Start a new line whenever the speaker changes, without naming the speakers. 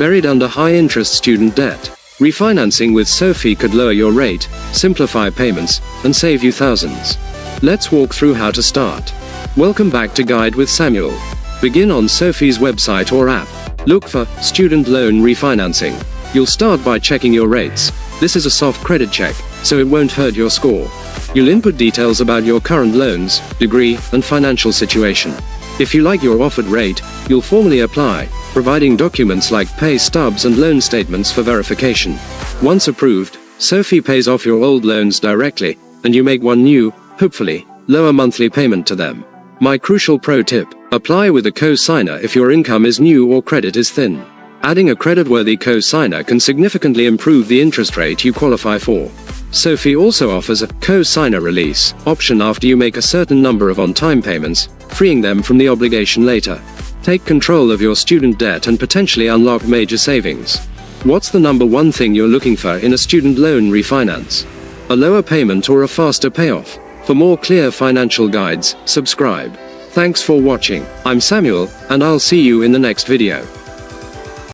buried under high-interest student debt. Refinancing with SoFi could lower your rate, simplify payments, and save you thousands. Let's walk through how to start. Welcome back to Guide with Samuel. Begin on SoFi's website or app. Look for Student Loan Refinancing. You'll start by checking your rates. This is a soft credit check, so it won't hurt your score. You'll input details about your current loans, degree, and financial situation. If you like your offered rate, you'll formally apply, providing documents like pay stubs and loan statements for verification. Once approved, SoFi pays off your old loans directly, and you make one new, hopefully, lower monthly payment to them. My crucial pro tip: apply with a co-signer if your income is new or credit is thin. Adding a creditworthy co-signer can significantly improve the interest rate you qualify for. SoFi also offers a co-signer release option after you make a certain number of on-time payments, freeing them from the obligation later. Take control of your student debt and potentially unlock major savings. What's the number one thing you're looking for in a student loan refinance? A lower payment or a faster payoff? For more clear financial guides, subscribe. Thanks for watching. I'm Samuel, and I'll see you in the next video.